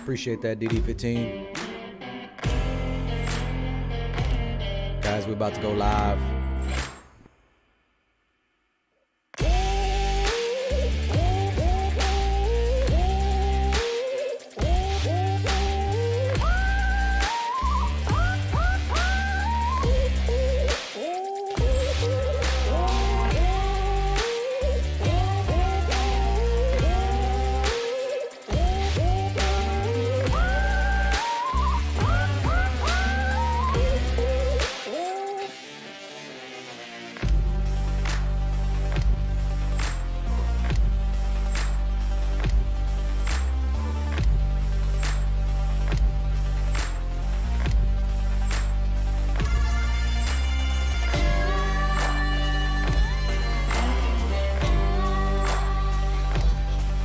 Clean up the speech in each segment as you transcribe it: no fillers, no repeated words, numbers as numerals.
Appreciate that, DD15. Guys, we're about to go live.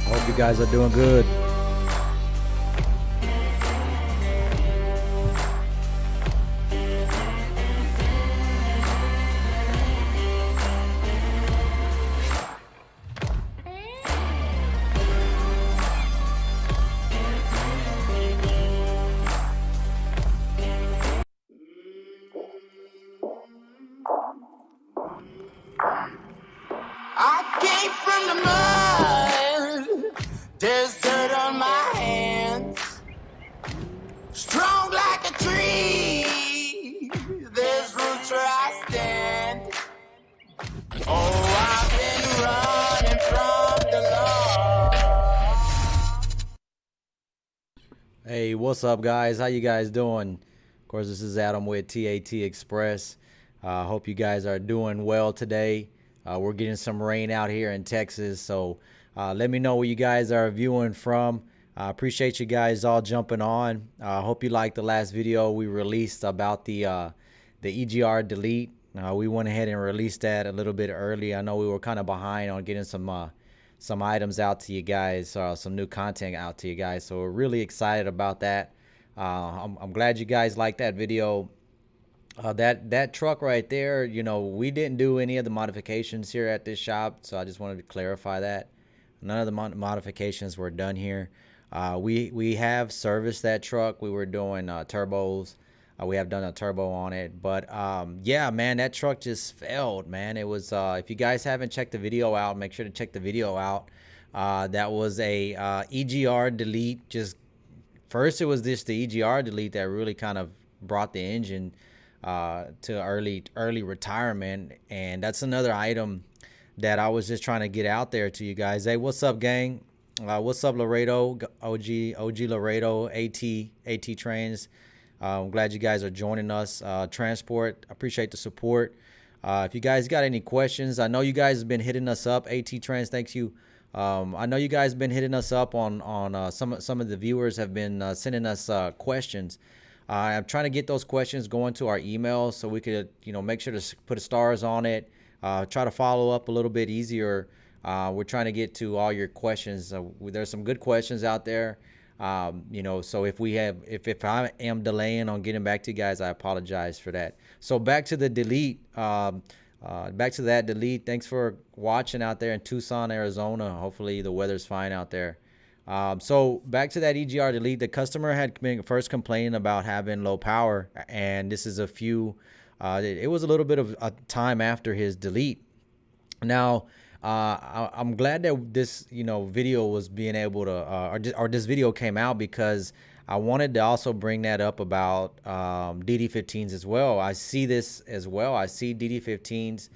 Hope you guys are doing good. I came from the mud, there's dirt on my hands. Strong like a tree, there's roots where I stand. Oh, I've been running from the law. Hey, what's up, guys? How you guys doing? Of course, this is Adam with TAT Express. Hope you guys are doing well today. We're getting some rain out here in Texas, so let me know where you guys are viewing from. I appreciate you guys all jumping on. Hope you liked the last video we released about the EGR delete. We went ahead and released that a little bit early. I know we were kind of behind on getting some items out to you guys, some new content out to you guys. So we're really excited about that. I'm glad you guys liked that video. That truck right there, you know, we didn't do any of the modifications here at this shop, so I just wanted to clarify that. None of the modifications were done here. We have serviced that truck. We were doing turbos. We have done a turbo on it, but yeah, man, that truck just failed, man. It was if you guys haven't checked the video out, make sure to check the video out. That was a EGR delete. Just first, it was just the EGR delete that really kind of brought the engine to early retirement, and that's another item that I was just trying to get out there to you guys. Hey, what's up, gang? What's up, Laredo? OG Laredo, AT Trains. I'm glad you guys are joining us. Transport, appreciate the support. If you guys got any questions, I know you guys have been hitting us up. AT Trains, thanks you. I know you guys have been hitting us up on some of the viewers have been sending us questions. I'm trying to get those questions going to our email so we could, make sure to put stars on it. Try to follow up a little bit easier. We're trying to get to all your questions. There's some good questions out there. So if I am delaying on getting back to you guys, I apologize for that. So back to the delete. Back to that delete. Thanks for watching out there in Tucson, Arizona. Hopefully the weather's fine out there. So back to that EGR delete, the customer had been first complaining about having low power, and this is it was a little bit of a time after his delete. Now, I'm glad that this, video was being able to, or this video came out, because I wanted to also bring that up about DD15s as well. I see this as well. I see DD15s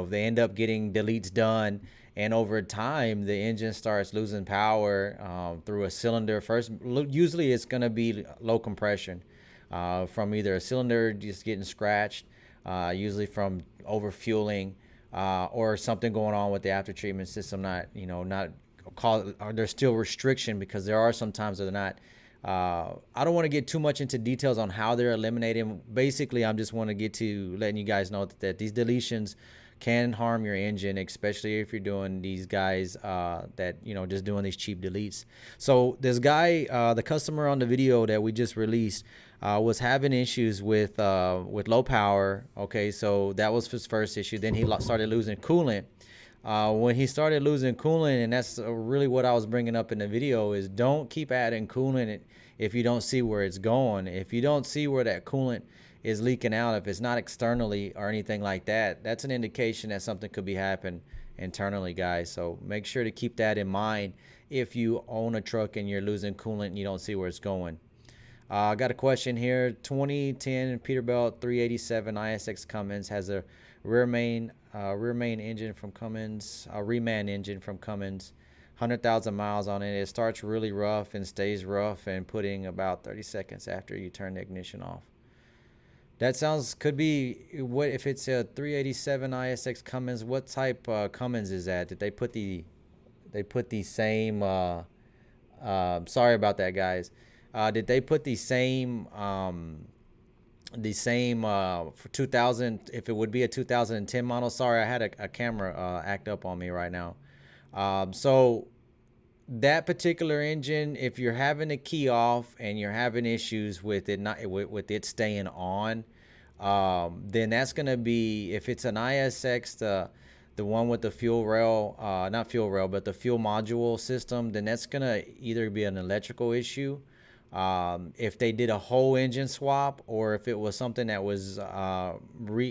they end up getting deletes done, and over time the engine starts losing power through a cylinder. First, usually it's going to be low compression from either a cylinder just getting scratched, usually from over fueling, or something going on with the after treatment system. There's still restriction, because there are some times that they're not. I don't want to get too much into details on how they're eliminating. Basically, I just want to get to letting you guys know that these deletions can harm your engine, especially if you're doing these guys just doing these cheap deletes. So this guy, the customer on the video that we just released, was having issues with low power. Okay, so that was his first issue. Then he started losing coolant. When he started losing coolant, and that's really what I was bringing up in the video, is don't keep adding coolant if you don't see where it's going. If you don't see where that coolant is leaking out, if it's not externally or anything like that, that's an indication that something could be happening internally, guys. So make sure to keep that in mind if you own a truck and you're losing coolant and you don't see where it's going. I got a question here. 2010 Peterbilt 387 ISX Cummins has a rear main engine from Cummins, a reman engine from Cummins, 100,000 miles on it. It starts really rough and stays rough and putting about 30 seconds after you turn the ignition off. That sounds could be what if it's a 387 ISX Cummins. What type Cummins is that? Did they put the same? Sorry about that, guys. Did they put the same for 2000? If it would be a 2010 model. Sorry, I had a camera act up on me right now. So that particular engine, if you're having a key off and you're having issues with it not with it staying on, then that's gonna be, if it's an ISX, the one with the fuel rail, not fuel rail, but the fuel module system, then that's gonna either be an electrical issue, if they did a whole engine swap, or if it was something that was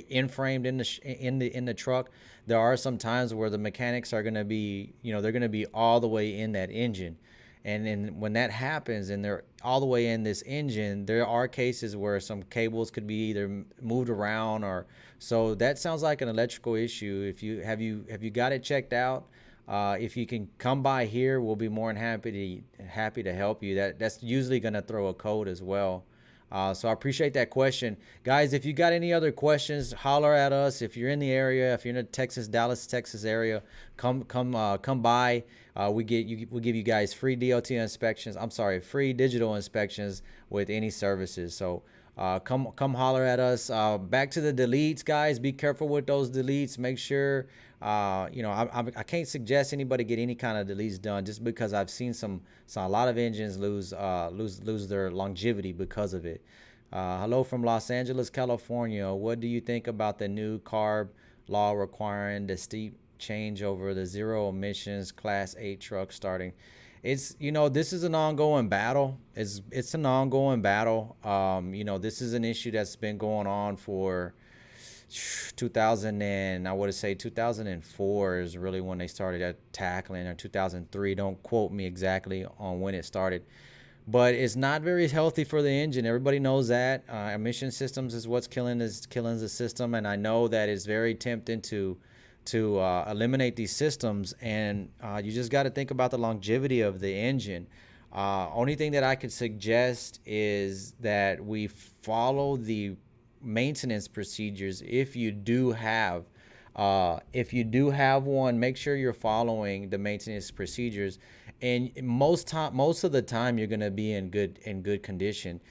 in-framed in the truck. There are some times where the mechanics are going to be, they're going to be all the way in that engine, and then when that happens and they're all the way in this engine, there are cases where some cables could be either moved around, or so that sounds like an electrical issue. If you have you got it checked out, if you can come by here, we'll be more than happy to help you. That's usually going to throw a code as well. So I appreciate that question, guys. If you got any other questions, holler at us. If you're in the area, if you're in the Dallas, Texas area, come by. We'll give you guys free DOT inspections. I'm sorry, free digital inspections with any services. So come holler at us. Back to the deletes, guys. Be careful with those deletes. Make sure. I can't suggest anybody get any kind of deletes done, just because I've seen a lot of engines lose their longevity because of it. Hello from Los Angeles, California. What do you think about the new CARB law requiring the steep change over the zero emissions Class 8 truck starting? This is an ongoing battle. It's an ongoing battle. This is an issue that's been going on for 2000, and I would say 2004 is really when they started tackling, or 2003. Don't quote me exactly on when it started, but it's not very healthy for the engine. Everybody knows that. Emission systems is what's killing the system, and I know that it's very tempting to eliminate these systems, and you just got to think about the longevity of the engine. Only thing that I could suggest is that we follow the maintenance procedures. If you do have one, make sure you're following the maintenance procedures, and most of the time you're going to be in good condition.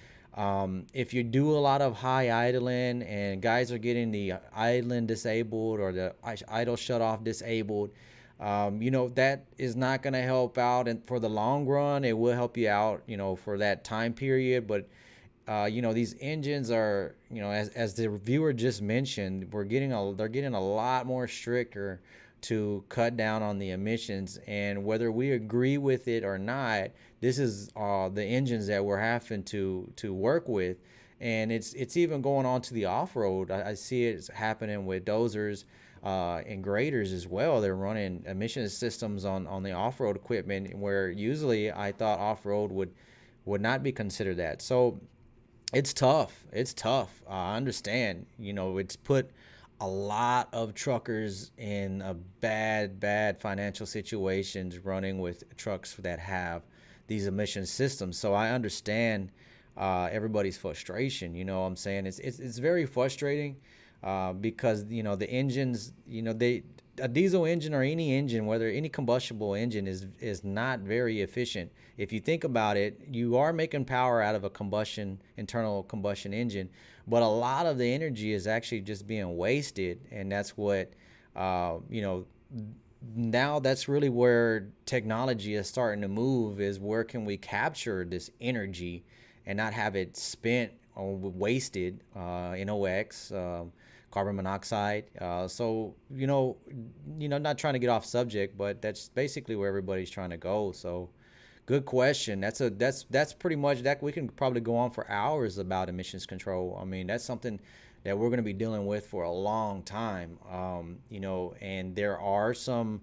If you do a lot of high idling and guys are getting the idling disabled or the idle shut off disabled, that is not going to help out. And for the long run, it will help you out, for that time period. But these engines are, as the reviewer just mentioned, they're getting a lot more stricter to cut down on the emissions. And whether we agree with it or not, this is the engines that we're having to work with. And it's even going on to the off-road. I see it's happening with dozers and graders as well. They're running emission systems on the off-road equipment, where usually I thought off-road would not be considered that. So it's tough. I understand. It's put a lot of truckers in a bad financial situations running with trucks that have these emission systems. So I understand everybody's frustration. What I'm saying? It's very frustrating because the engines, a diesel engine or any engine, whether any combustible engine, is not very efficient. If you think about it, you are making power out of a internal combustion engine, but a lot of the energy is actually just being wasted. And that's what, now that's really where technology is starting to move, is where can we capture this energy and not have it spent or wasted in OX, carbon monoxide. So not trying to get off subject, but that's basically where everybody's trying to go. So good question. That's pretty much that. We can probably go on for hours about emissions control. I mean, that's something that we're going to be dealing with for a long time. And there are some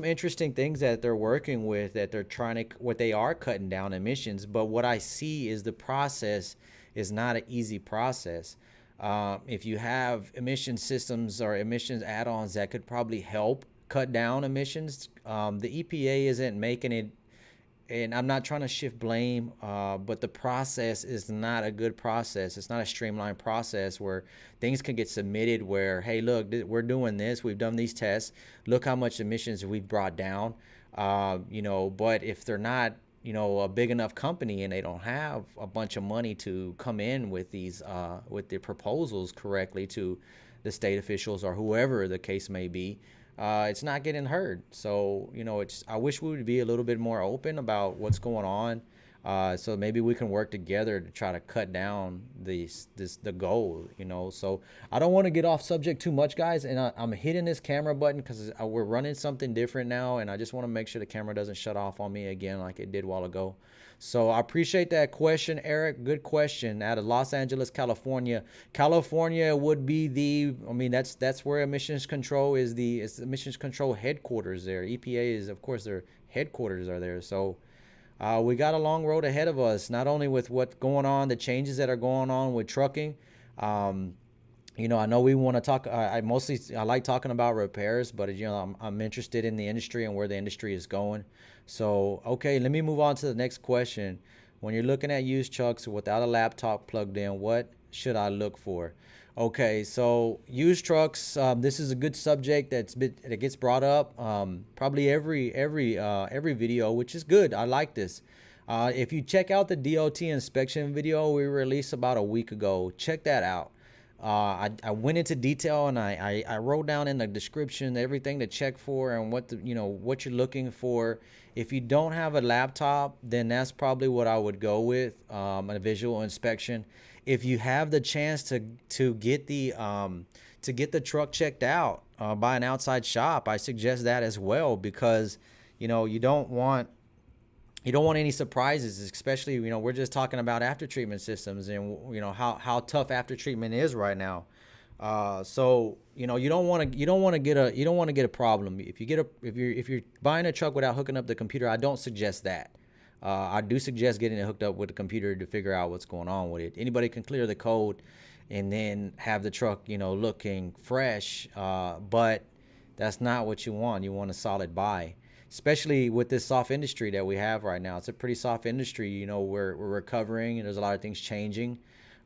interesting things that they're working with, that they're trying to, what they are cutting down emissions. But what I see is the process is not an easy process. If you have emission systems or emissions add-ons that could probably help cut down emissions, the EPA isn't making it. And I'm not trying to shift blame, but the process is not a good process. It's not a streamlined process where things can get submitted where, hey, look, we're doing this. We've done these tests. Look how much emissions we've brought down. But if they're not, a big enough company and they don't have a bunch of money to come in with with the proposals correctly to the state officials or whoever the case may be, it's not getting heard. So I wish we would be a little bit more open about what's going on. So maybe we can work together to try to cut down the goal. So I don't want to get off subject too much, guys, and I'm hitting this camera button because we're running something different now, and I just want to make sure the camera doesn't shut off on me again like it did a while ago. So I appreciate that question, Eric. Good question. Out of Los Angeles, California. California would be that's where emissions control it's emissions control headquarters there. EPA is, of course, their headquarters are there. So we got a long road ahead of us, not only with what's going on, the changes that are going on with trucking. I know we want to talk. I like talking about repairs, but I'm interested in the industry and where the industry is going. So okay, let me move on to the next question. When you're looking at used trucks without a laptop plugged in, what should I look for? Okay, so used trucks. This is a good subject that gets brought up probably every video, which is good. I like this. If you check out the DOT inspection video we released about a week ago, check that out. I went into detail and I wrote down in the description everything to check for and what you're looking for. If you don't have a laptop, then that's probably what I would go with, a visual inspection. If you have the chance to get the truck checked out by an outside shop, I suggest that as well, because you don't want any surprises, especially we're just talking about after treatment systems and how tough after treatment is right now. So you don't want to get a problem. If you're buying a truck without hooking up the computer, I don't suggest that. I do suggest getting it hooked up with the computer to figure out what's going on with it. Anybody can clear the code and then have the truck looking fresh, but that's not what you want. You want a solid buy, especially with this soft industry that we have right now. It's a pretty soft industry. We're recovering and there's a lot of things changing.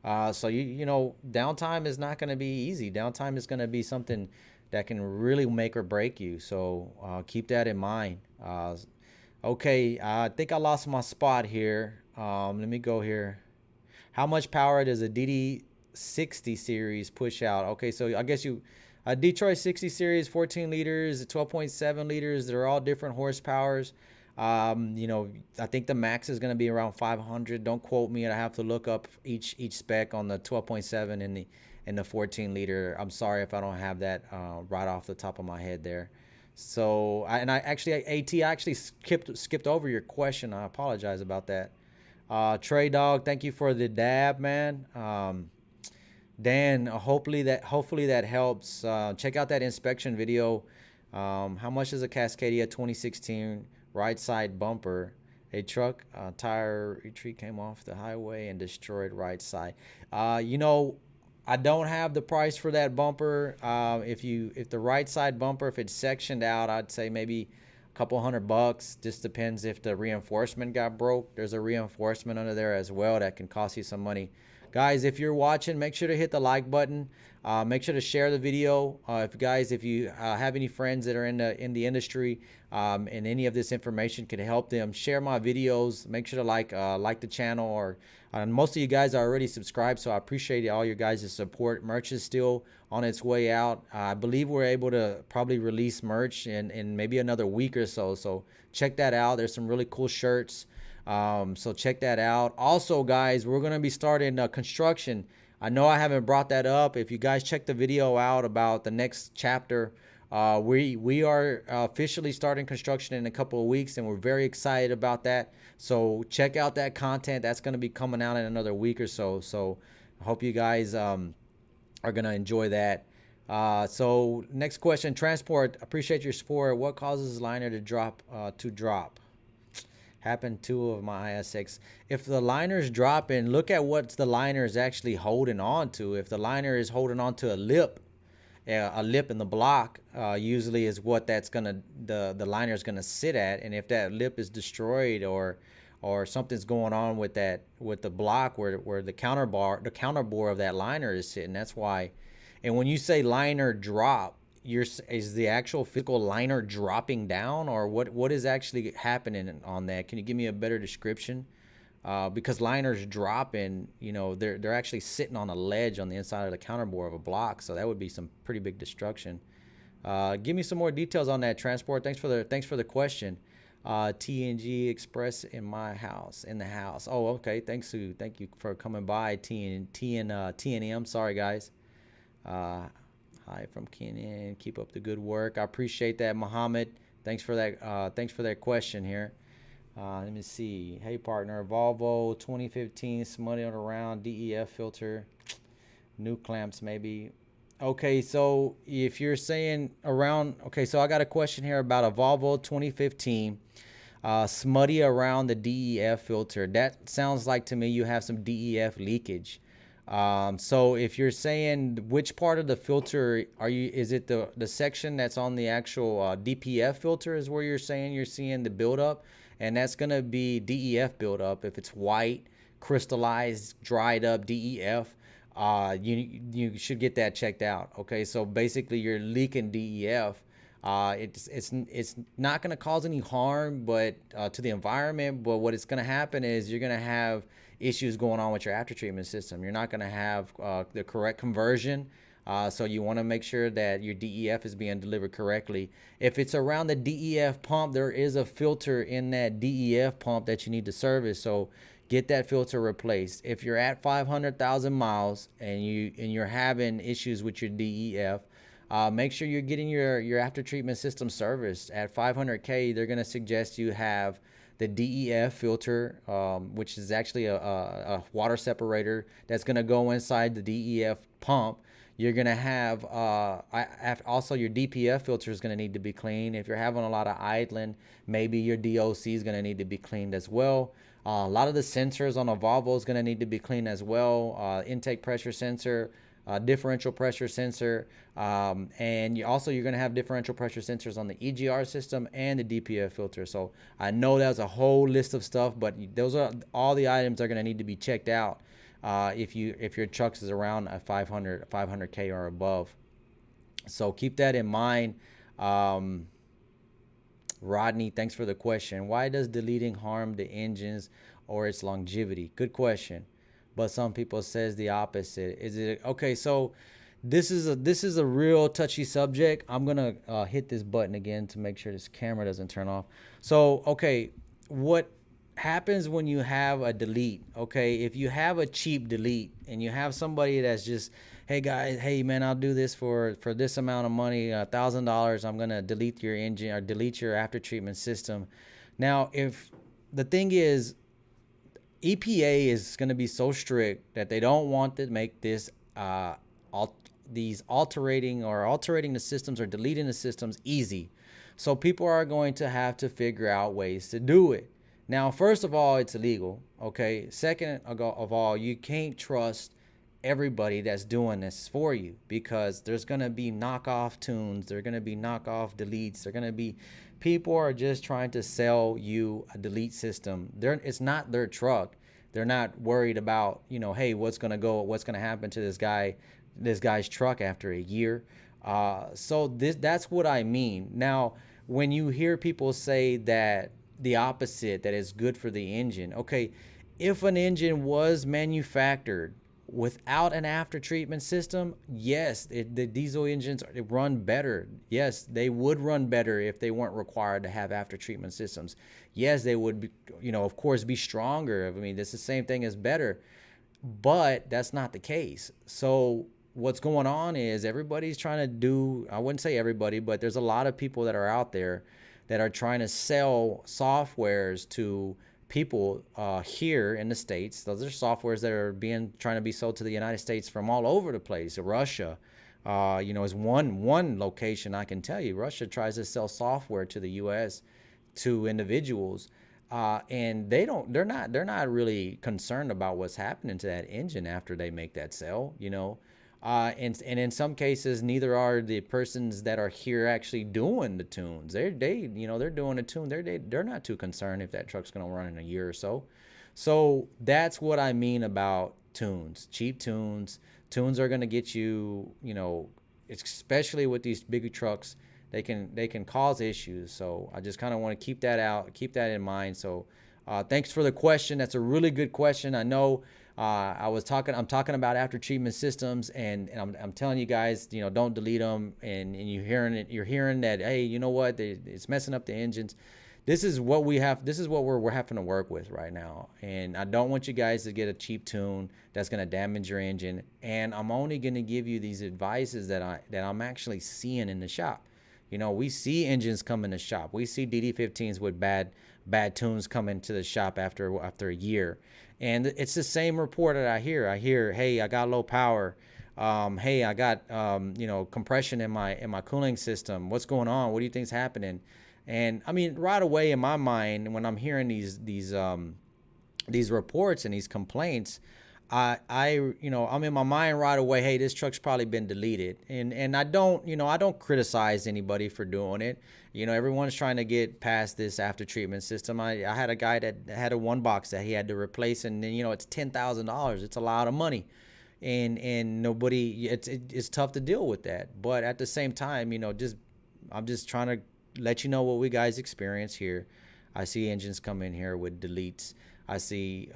So downtime is not going to be easy. Downtime is going to be something that can really make or break you. So keep that in mind. Okay, I think I lost my spot here. Let me go here. How much power does a DD60 series push out? Okay, so I guess a Detroit 60 series, 14 liters, 12.7 liters. They're all different horsepowers. I think the max is going to be around 500. Don't quote me. I have to look up each spec on the 12.7 and the 14 liter. I'm sorry if I don't have that right off the top of my head there. So I actually skipped over your question. I apologize about that. Trey Dog, thank you for the dab, man. Dan, hopefully that helps. Check out that inspection video. How much is a Cascadia 2016 right side bumper? A truck tire retreat came off the highway and destroyed right side. I don't have the price for that bumper. If the right side bumper, if it's sectioned out, I'd say maybe a couple $100. Just depends if the reinforcement got broke. There's a reinforcement under there as well that can cost you some money. Guys, if you're watching, make sure to hit the like button. Make sure to share the video. If you have any friends that are in the industry and any of this information could help them, share my videos. Make sure to like the channel. Or most of you guys are already subscribed, so I appreciate all your guys' support. Merch is still on its way out. I believe we're able to probably release merch in maybe another week or so. So check that out. There's some really cool shirts. So check that out. Also, guys, we're going to be starting construction I know I haven't brought that up. If you guys check the video out about the next chapter, we are officially starting construction in a couple of weeks, and we're very excited about that. So check out that content. That's going to be coming out in another week or so. So I hope you guys are going to enjoy that. So next question, transport. Appreciate your support. What causes liner to drop? Happened two of my ISX. If the liner's dropping, look at what the liner is actually holding on to. If the liner is holding on to a lip in the block, usually is what that's gonna the liner is gonna sit at. And if that lip is destroyed or something's going on with the block where the counterbore of that liner is sitting, that's why. And when you say liner drop, is the actual physical liner dropping down, or what is actually happening on that? Can you give me a better description? Because liners dropping, they're actually sitting on a ledge on the inside of the counterbore of a block, so that would be some pretty big destruction. Give me some more details on that, transport. Thanks for the question. TNG Express in the house. Oh, okay. Thank you for coming by, TNM. Sorry, guys. Hi from Kenan. Keep up the good work. I appreciate that, Muhammad. Thanks for that. Thanks for that question here. Let me see. Hey, partner. Volvo 2015 smutty on around DEF filter. New clamps maybe. Okay, so if you're saying around, okay, so I got a question here about a Volvo 2015 smutty around the DEF filter. That sounds like to me you have some DEF leakage. So if you're saying which part of the filter is it the section that's on the actual DPF filter is where you're saying you're seeing the buildup, and that's gonna be DEF buildup. If it's white, crystallized, dried up DEF, you should get that checked out. Okay, so basically you're leaking DEF. It's not going to cause any harm, but to the environment. But what it's going to happen is you're going to have issues going on with your after treatment system. You're not going to have the correct conversion. So you want to make sure that your DEF is being delivered correctly. If it's around the DEF pump, there is a filter in that DEF pump that you need to service. So get that filter replaced. If you're at 500,000 miles and you're having issues with your DEF, make sure you're getting your after treatment system serviced. At 500K, they're going to suggest you have the DEF filter, which is actually a water separator that's going to go inside the DEF pump. You're going to have also your DPF filter is going to need to be cleaned. If you're having a lot of idling, maybe your DOC is going to need to be cleaned as well. A lot of the sensors on a Volvo is going to need to be cleaned as well. Intake pressure sensor, differential pressure sensor, and you're going to have differential pressure sensors on the EGR system and the DPF filter. So I know that's a whole list of stuff, but those are all the items that are going to need to be checked out if your truck is around a 500K or above. So keep that in mind. Rodney, thanks for the question. Why does deleting harm the engines or its longevity? Good question. But some people says the opposite. Is it okay? So this is a real touchy subject. I'm gonna hit this button again to make sure this camera doesn't turn off. So okay, what happens when you have a delete? Okay, if you have a cheap delete and you have somebody that's just, hey guys, hey man, I'll do this for this amount of money, $1,000. I'm gonna delete your engine or delete your after treatment system. Now, if the thing is, EPA is going to be so strict that they don't want to make this altering the systems or deleting the systems easy. So people are going to have to figure out ways to do it. Now, first of all, it's illegal. Okay. Second of all, you can't trust everybody that's doing this for you, because there's going to be knockoff tunes. There're going to be knockoff deletes. They're going to be people are just trying to sell you a delete system. It's not their truck. They're not worried about, hey, what's going to happen to this guy's truck after a year. So that's what I mean. Now, when you hear people say that the opposite, that is good for the engine. Okay, if an engine was manufactured without an after treatment system, yes, the diesel engines run better. Yes, they would run better if they weren't required to have after treatment systems. Yes, they would be, of course, be stronger. I mean, it's the same thing as better. but that's not the case. So what's going on is everybody's trying to do, I wouldn't say everybody, but there's a lot of people that are out there that are trying to sell softwares to people here in the States. Those are softwares that are being trying to be sold to the United States from all over the place. Russia, is one location I can tell you. Russia tries to sell software to the U.S. to individuals, and they're not really concerned about what's happening to that engine after they make that sale. And in some cases, neither are the persons that are here actually doing the tunes. They're doing a tune. They're not too concerned if that truck's going to run in a year or so. So that's what I mean about tunes, cheap tunes. Tunes are going to get you, especially with these bigger trucks, they can cause issues. So I just kind of want to keep that in mind. So thanks for the question. That's a really good question. I know I'm talking about after treatment systems, and I'm telling you guys, don't delete them. And you're hearing that, hey, you know what? It's messing up the engines. This is what we have. This is what we're having to work with right now. And I don't want you guys to get a cheap tune that's going to damage your engine. And I'm only going to give you these advices that I'm actually seeing in the shop. We see engines come in the shop. We see DD15s with bad tunes come into the shop after a year, and it's the same report that I hear. Hey, I got low power. Hey, I got compression in my cooling system. What's going on? What do you think's happening? And I mean, right away in my mind, when I'm hearing these reports and these complaints, I'm in my mind right away, hey, this truck's probably been deleted. And I don't criticize anybody for doing it. Everyone's trying to get past this after treatment system. I had a guy that had a one box that he had to replace, and then, it's $10,000. It's a lot of money. And nobody, it's tough to deal with that. But at the same time, I'm just trying to let you know what we guys experience here. I see engines come in here with deletes. I see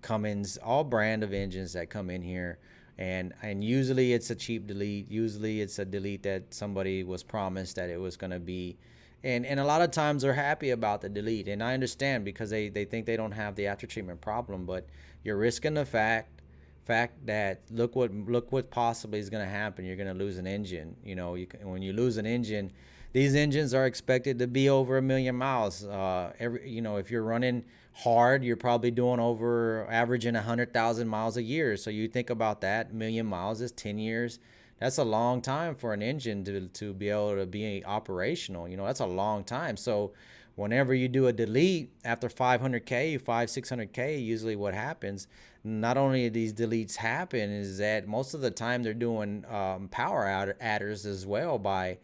Cummins, all brand of engines that come in here, and usually it's a cheap delete. Usually it's a delete that somebody was promised that it was going to be, and a lot of times they're happy about the delete, and I understand because they think they don't have the after treatment problem, but you're risking the fact that look what possibly is going to happen. You're going to lose an engine. When you lose an engine, these engines are expected to be over 1,000,000 miles. If you're running hard, you're probably doing over averaging 100,000 miles a year. So you think about that, 1,000,000 miles is 10 years. That's a long time for an engine to be able to be operational. That's a long time. So whenever you do a delete after 500K, 600K, usually what happens, not only do these deletes happen, is that most of the time they're doing power adders as well by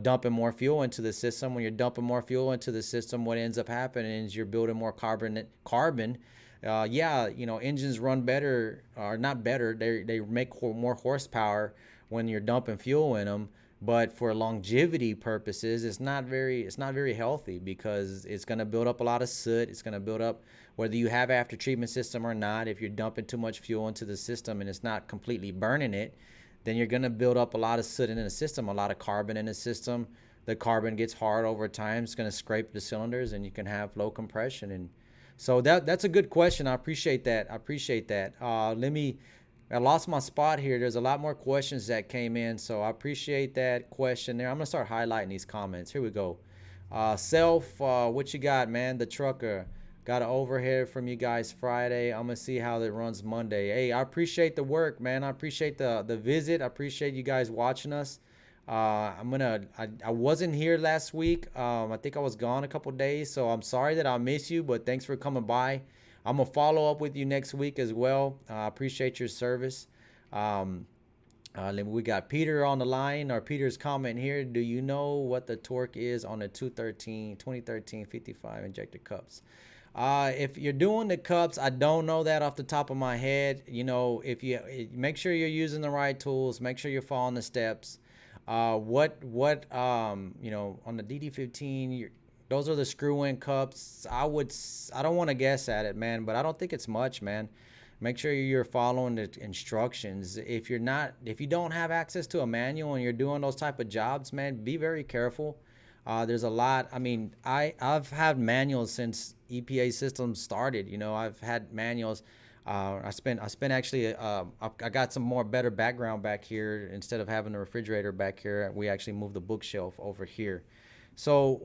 dumping more fuel into the system. When you're dumping more fuel into the system, what ends up happening is you're building more carbon. Engines run better, or not better. They make more horsepower when you're dumping fuel in them. But for longevity purposes, it's not very healthy, because it's going to build up a lot of soot. It's going to build up, whether you have after treatment system or not. If you're dumping too much fuel into the system and it's not completely burning it, then you're going to build up a lot of soot in the system, a lot of carbon in the system. The carbon gets hard over time. It's going to scrape the cylinders, and you can have low compression. And so that's a good question. I appreciate that. I lost my spot here. There's a lot more questions that came in, so I appreciate that question there. I'm going to start highlighting these comments. Here we go. What you got, man? The trucker. Got an overhead from you guys Friday. I'm going to see how it runs Monday. Hey, I appreciate the work, man. I appreciate the visit. I appreciate you guys watching us. I wasn't here last week. I think I was gone a couple days, so I'm sorry that I miss you, but thanks for coming by. I'm going to follow up with you next week as well. I appreciate your service. We got Peter on the line, or Peter's comment here. Do you know what the torque is on the 2013 55 injector cups? If you're doing the cups, I don't know that off the top of my head. If you make sure you're using the right tools, make sure you're following the steps. On the DD15, those are the screw-in cups. I don't want to guess at it, man, but I don't think it's much, man. Make sure you're following the instructions. If you don't have access to a manual and you're doing those type of jobs, man, be very careful. There's a lot. I mean, I've had manuals since EPA systems started. I've had manuals. I spent actually I got some more better background back here. Instead of having the refrigerator back here, we actually moved the bookshelf over here. So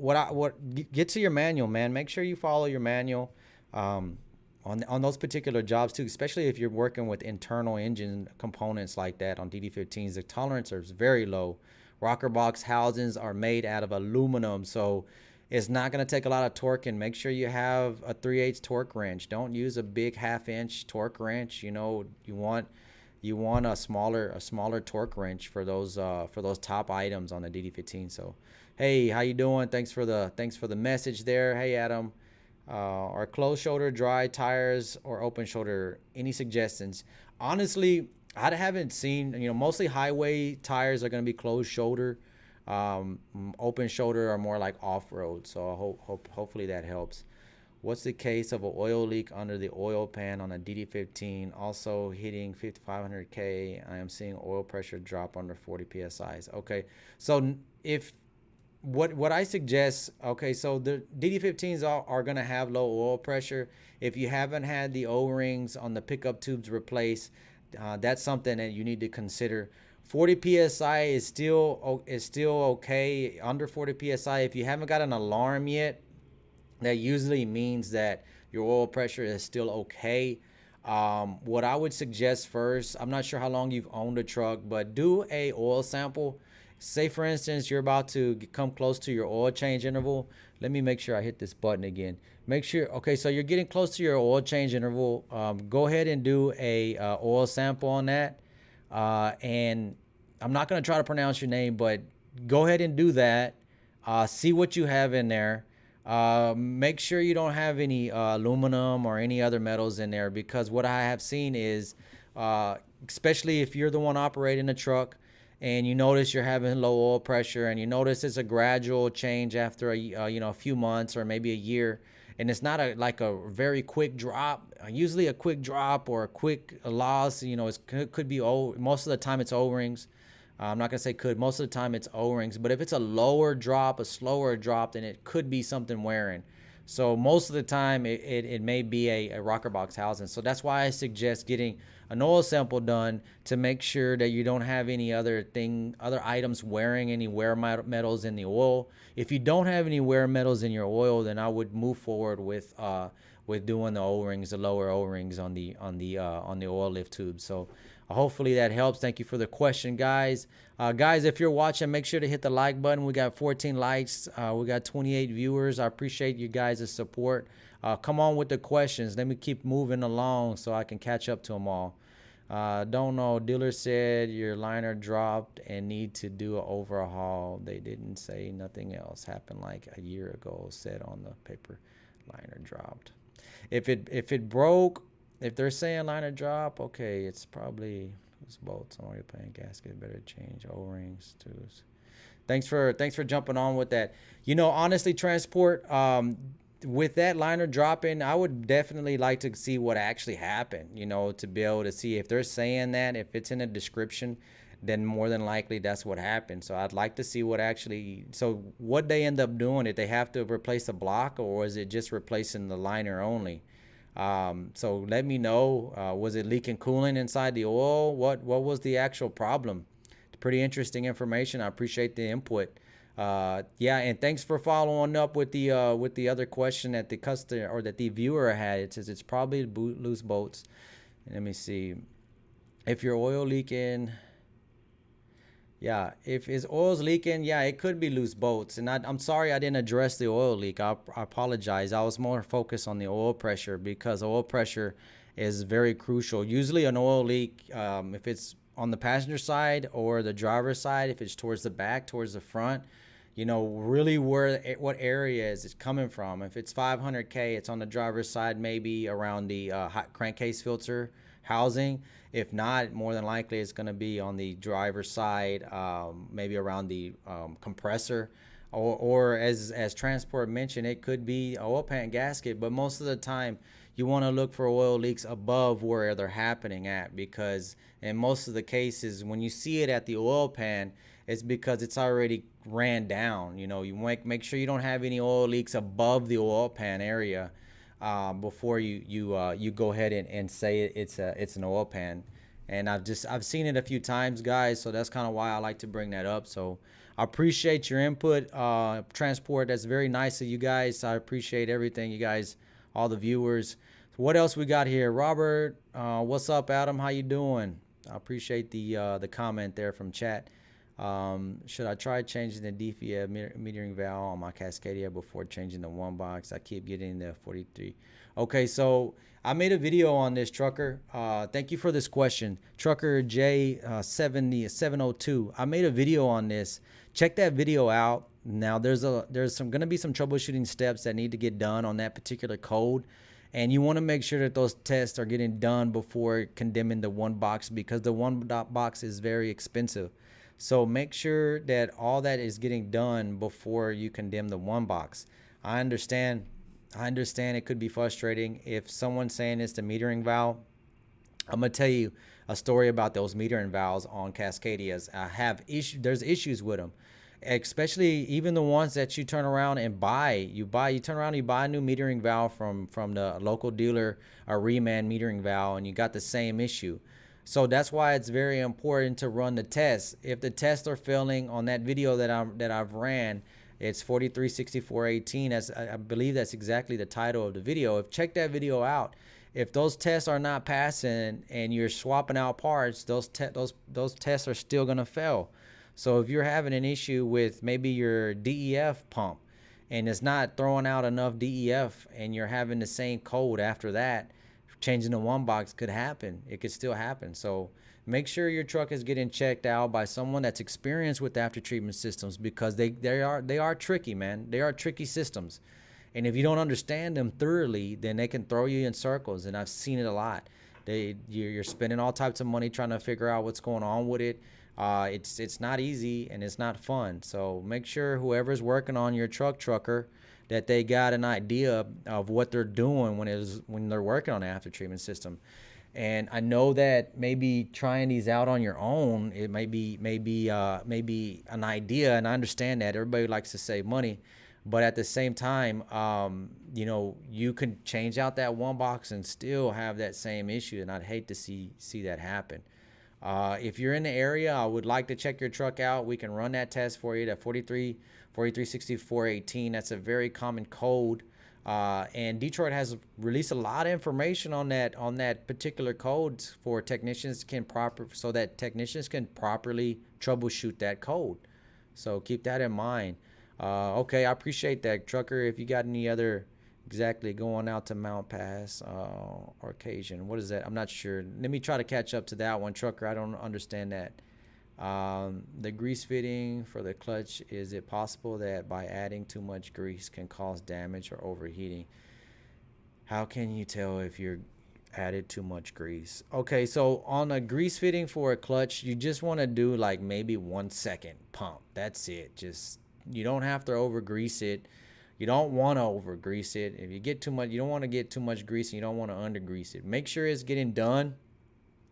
get to your manual, man. Make sure you follow your manual. Um, on those particular jobs too, especially if you're working with internal engine components like that on DD15s, the tolerance is very low. Rocker box housings are made out of aluminum, so it's not going to take a lot of torque. And make sure you have a 3/8 torque wrench. Don't use a big half-inch torque wrench. You want a smaller torque wrench for those top items on the DD15. So, hey, how you doing? Thanks for the message there. Hey, Adam. Are closed shoulder, dry tires, or open shoulder? Any suggestions? Honestly, I haven't seen. Mostly highway tires are going to be closed shoulder. Open shoulder are more like off road. So hopefully that helps. What's the case of an oil leak under the oil pan on a DD15? Also hitting 5500K. I am seeing oil pressure drop under 40 psi's. Okay, so if what I suggest, okay, so the DD15s are going to have low oil pressure. If you haven't had the O-rings on the pickup tubes replaced, that's something that you need to consider. 40 psi is still okay. Under 40 psi, if you haven't got an alarm yet, that usually means that your oil pressure is still okay. What I would suggest first, I'm not sure how long you've owned a truck, but do a oil sample. Say for instance, you're about to come close to your oil change interval. Let me make sure I hit this button again. Make sure, okay, so you're getting close to your oil change interval. Go ahead and do a oil sample on that. And I'm not going to try to pronounce your name, but go ahead and do that. See what you have in there. Make sure you don't have any aluminum or any other metals in there, because what I have seen is, especially if you're the one operating the truck and you notice you're having low oil pressure and you notice it's a gradual change after a few months or maybe a year, and it's not like a very quick drop. Usually a quick drop or a quick loss, it could be most of the time it's O-rings. I'm not gonna say could. Most of the time it's O-rings, but if it's a lower drop, a slower drop, then it could be something wearing. So most of the time it may be a rocker box housing. So that's why I suggest getting an oil sample done to make sure that you don't have any other items wearing any wear metals in the oil. If you don't have any wear metals in your oil, then I would move forward with doing the O-rings, the lower O-rings on the oil lift tube. So hopefully that helps. Thank you for the question, guys. Guys, if you're watching, make sure to hit the like button. We got 14 likes. We got 28 viewers. I appreciate you guys' support. Come on with the questions. Let me keep moving along so I can catch up to them all. Don't know. Dealer said your liner dropped and need to do an overhaul. They didn't say nothing else. Happened like a year ago, said on the paper. Liner dropped. If it broke, if they're saying liner drop, okay, it's probably loose bolts. I'm already playing gasket. Better change O-rings too. Thanks for jumping on with that. Honestly, transport. With that liner dropping, I would definitely like to see what actually happened. To be able to see if they're saying that, if it's in a description, then more than likely that's what happened. So I'd like to see what they end up doing. Did they have to replace the block, or was it just replacing the liner only? So let me know. Was it leaking coolant inside the oil? What was the actual problem? Pretty interesting information. I appreciate the input. Yeah, and thanks for following up with the other question that the customer or that the viewer had. It says it's probably loose bolts. Let me see. If your oil leaking, yeah, if his oil's leaking, yeah, it could be loose bolts. And I'm sorry I didn't address the oil leak. I apologize. I was more focused on the oil pressure, because oil pressure is very crucial. Usually an oil leak, if it's on the passenger side or the driver's side, if it's towards the back, towards the front, really what area is it coming from. If it's 500K, it's on the driver's side, maybe around the hot crankcase filter housing. If not, more than likely it's going to be on the driver's side, maybe around the compressor, or as transport mentioned, it could be a oil pan gasket. But most of the time you want to look for oil leaks above where they're happening at, because in most of the cases when you see it at the oil pan, it's because it's already ran down. You make sure you don't have any oil leaks above the oil pan area. before you go ahead and say it's an oil pan. And I've seen it a few times, guys. So that's kind of why I like to bring that up. So I appreciate your input, transport. That's very nice of you guys. I appreciate everything, you guys, all the viewers. So what else we got here? Robert, what's up, Adam? How you doing? I appreciate the comment there from chat. Should I try changing the DFA metering valve on my Cascadia before changing the one box? I keep getting the 43. Okay, so I made a video on this, Trucker. Thank you for this question, Trucker J70702. I made a video on this. Check that video out. Now there's gonna be some troubleshooting steps that need to get done on that particular code. And you want to make sure that those tests are getting done before condemning the one box, because the one box is very expensive. So make sure that all that is getting done before you condemn the one box. I understand it could be frustrating if someone's saying it's the metering valve. I'm gonna tell you a story about those metering valves on Cascadias. There's issues with them, especially even the ones that you turn around and buy. You turn around and you buy a new metering valve from the local dealer, a reman metering valve, and you got the same issue. So that's why it's very important to run the tests. If the tests are failing on that video that I've ran, it's 436418. I believe that's exactly the title of the video. Check that video out. If those tests are not passing and you're swapping out parts, those tests are still gonna fail. So if you're having an issue with maybe your DEF pump and it's not throwing out enough DEF and you're having the same code after that, changing the one box could happen. It could still happen. So make sure your truck is getting checked out by someone that's experienced with after treatment systems, because they are tricky, man. They are tricky systems. And if you don't understand them thoroughly, then they can throw you in circles. And I've seen it a lot. You're spending all types of money trying to figure out what's going on with it. It's not easy and it's not fun. So make sure whoever's working on your trucker, that they got an idea of what they're doing when they're working on an after treatment system. And I know that maybe trying these out on your own, it may be an idea, and I understand that everybody likes to save money, but at the same time, you can change out that one box and still have that same issue, and I'd hate to see that happen. If you're in the area, I would like to check your truck out. We can run that test for you, that 436418. That's a very common code. And Detroit has released a lot of information on that particular code for technicians so that technicians can properly troubleshoot that code. So keep that in mind. Okay, I appreciate that, Trucker. If you got any other exactly going out to Mount Pass or occasion, what is that? I'm not sure. Let me try to catch up to that one, Trucker. I don't understand that. The grease fitting for the clutch, is it possible that by adding too much grease can cause damage or overheating? How can you tell if you're added too much grease? Okay, so on a grease fitting for a clutch, you just want to do like maybe 1 second pump. That's it. You don't have to over grease it. You don't want to over grease it. If you get too much, you don't want to get too much grease, and you don't want to under grease it. Make sure it's getting done,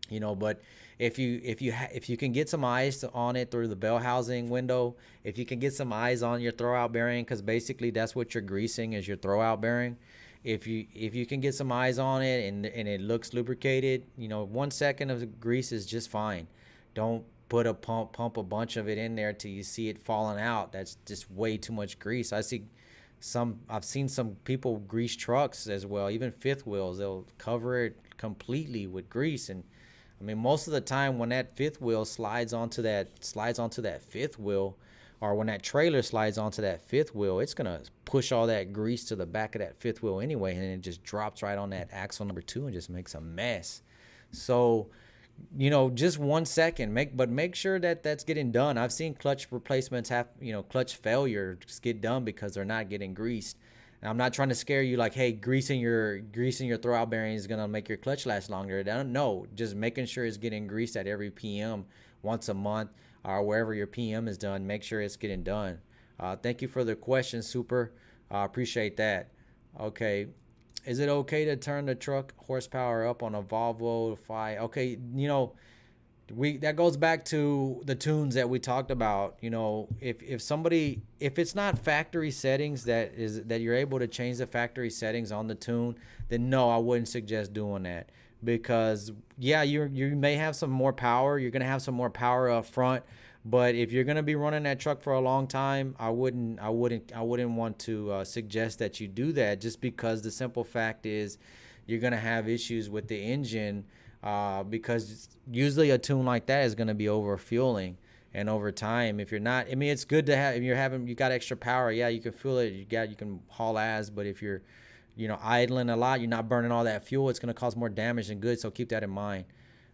but if you can get some eyes on it through the bell housing window, if you can get some eyes on your throwout bearing, because basically that's what you're greasing, is your throwout bearing. If you can get some eyes on it and it looks lubricated, 1 second of grease is just fine. Don't put a pump a bunch of it in there till you see it falling out. That's just way too much grease. I've seen some people grease trucks as well, even fifth wheels. They'll cover it completely with grease, and I mean, most of the time when that fifth wheel slides onto that fifth wheel, or when that trailer slides onto that fifth wheel, it's gonna push all that grease to the back of that fifth wheel anyway, and it just drops right on that axle number 2 and just makes a mess. So just 1 second. Make sure that that's getting done. I've seen clutch replacements have, clutch failures get done because they're not getting greased. And I'm not trying to scare you like, hey, greasing your throwout bearing is gonna make your clutch last longer. No, just making sure it's getting greased at every PM once a month, or wherever your PM is done. Make sure it's getting done. Thank you for the question, Super. Appreciate that. Okay. Is it okay to turn the truck horsepower up on a Volvo 5? Okay, That goes back to the tunes that we talked about. You know, if somebody, if it's not factory settings that you're able to change the factory settings on the tune, then no, I wouldn't suggest doing that. Because yeah, you may have some more power, you're gonna have some more power up front, but if you're gonna be running that truck for a long time, I wouldn't want to suggest that you do that, just because the simple fact is you're gonna have issues with the engine, because usually a tune like that is gonna be over fueling, and over time, if you're not, I mean, it's good to have, if you got extra power, yeah, you can fuel it, you can haul ass, but if you're, idling a lot, you're not burning all that fuel, it's gonna cause more damage than good. So keep that in mind.